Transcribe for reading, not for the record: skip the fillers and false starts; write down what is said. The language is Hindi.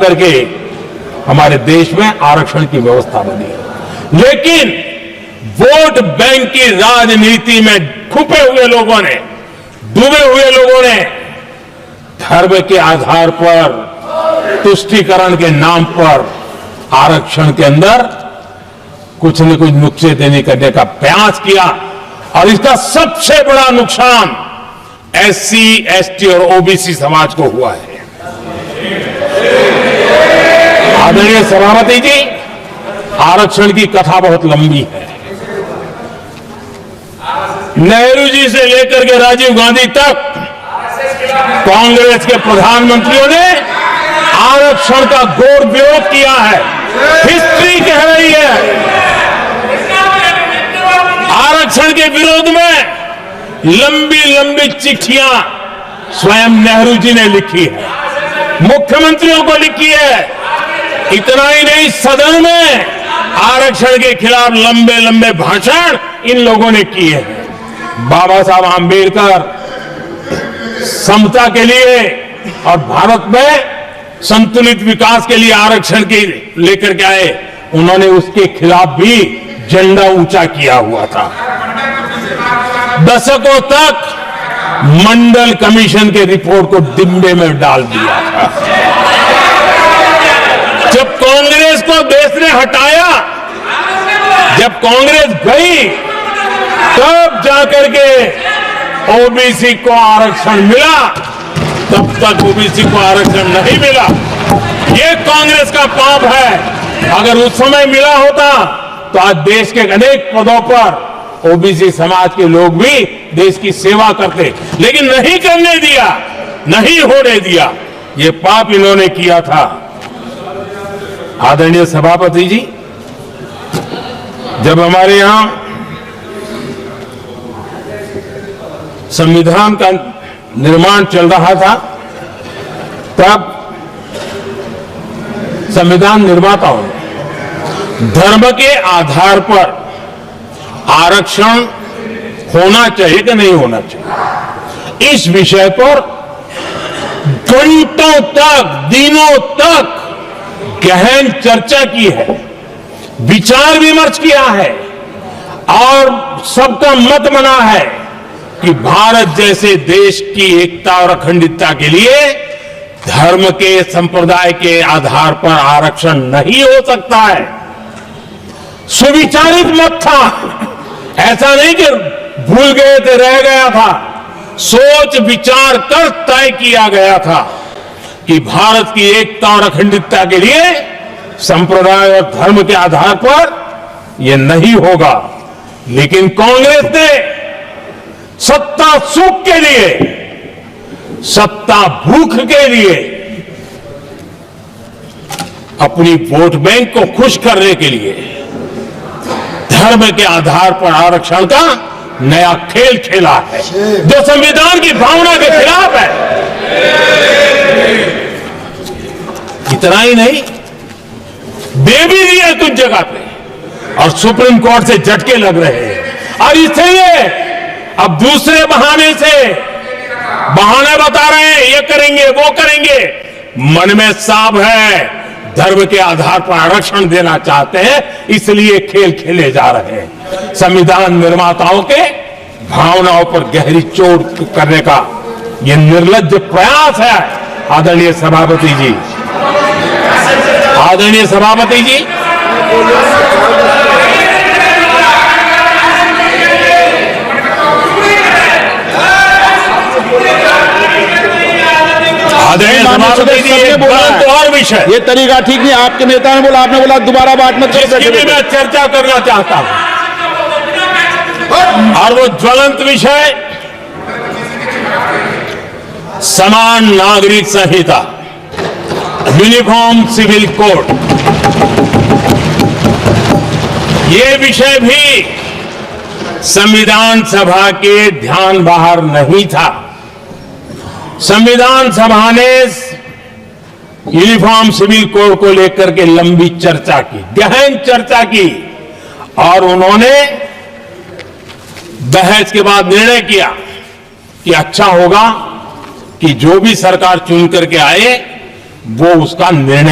करके हमारे देश में आरक्षण की व्यवस्था बनी है। लेकिन वोट बैंक की राजनीति में छुपे हुए लोगों ने, डूबे हुए लोगों ने धर्म के आधार पर, तुष्टीकरण के नाम पर आरक्षण के अंदर कुछ न कुछ नुक्से देने करने का प्रयास किया और इसका सबसे बड़ा नुकसान एससी, एसटी और ओबीसी समाज को हुआ है। आदरणीय सभापति जी, आरक्षण की कथा बहुत लंबी है। नेहरू जी से लेकर के राजीव गांधी तक कांग्रेस के प्रधानमंत्रियों ने आरक्षण का घोर विरोध किया है। हिस्ट्री कह रही है आरक्षण के विरोध में लंबी लंबी चिट्ठियां स्वयं नेहरू जी ने लिखी है, मुख्यमंत्रियों को लिखी है। इतना ही नहीं, सदन में आरक्षण के खिलाफ लंबे लंबे भाषण इन लोगों ने किए हैं। बाबा साहब आंबेडकर समता के लिए और भारत में संतुलित विकास के लिए आरक्षण के लेकर के आए, उन्होंने उसके खिलाफ भी झंडा ऊंचा किया हुआ था। दशकों तक मंडल कमीशन के रिपोर्ट को डिब्बे में डाल दिया था। जब कांग्रेस को देश ने हटाया, जब कांग्रेस गई, तब जाकर के ओबीसी को आरक्षण मिला, तब तक ओबीसी को आरक्षण नहीं मिला। ये कांग्रेस का पाप है। अगर उस समय मिला होता तो आज देश के अनेक पदों पर ओबीसी समाज के लोग भी देश की सेवा करते, लेकिन नहीं करने दिया, नहीं होने दिया। ये पाप इन्होंने किया था। आदरणीय सभापति जी, जब हमारे यहां संविधान का निर्माण चल रहा था, तब संविधान निर्माताओं ने धर्म के आधार पर आरक्षण होना चाहिए कि नहीं होना चाहिए, इस विषय पर घंटों तक, दिनों तक गहन चर्चा की है, विचार विमर्श किया है और सबका मत बना है कि भारत जैसे देश की एकता और अखंडता के लिए धर्म के, संप्रदाय के आधार पर आरक्षण नहीं हो सकता है। सुविचारित मत था, ऐसा नहीं कि भूल गए थे, रह गया था। सोच विचार कर तय किया गया था कि भारत की एकता और अखंडता के लिए संप्रदाय और धर्म के आधार पर यह नहीं होगा। लेकिन कांग्रेस ने सत्ता सुख के लिए, सत्ता भूख के लिए, अपनी वोट बैंक को खुश करने के लिए धर्म के आधार पर आरक्षण का नया खेल खेला है, जो संविधान की भावना के खिलाफ है। इतना ही नहीं, दे भी दिए कुछ जगह पे और सुप्रीम कोर्ट से झटके लग रहे हैं। और इसलिए अब दूसरे बहाने से बहाने बता रहे हैं, ये करेंगे, वो करेंगे। मन में साफ है, धर्म के आधार पर आरक्षण देना चाहते हैं, इसलिए खेल खेले जा रहे हैं। संविधान निर्माताओं के भावनाओं पर गहरी चोट करने का यह निर्लज्ज प्रयास है। आदरणीय सभापति जी, आदरणीय सभापति जी, और विषय, ये तरीका ठीक नहीं। आपके नेता ने बोला, आपने बोला दोबारा बात मत करो। इसकी भी मैं चर्चा करना चाहता हूं, और वो ज्वलंत विषय समान नागरिक संहिता, यूनिफॉर्म सिविल कोड। ये विषय भी संविधान सभा के ध्यान बाहर नहीं था। संविधान सभा ने यूनिफॉर्म सिविल कोड को लेकर के लंबी चर्चा की, गहन चर्चा की, और उन्होंने बहस के बाद निर्णय किया कि अच्छा होगा कि जो भी सरकार चुन करके आए वो उसका निर्णय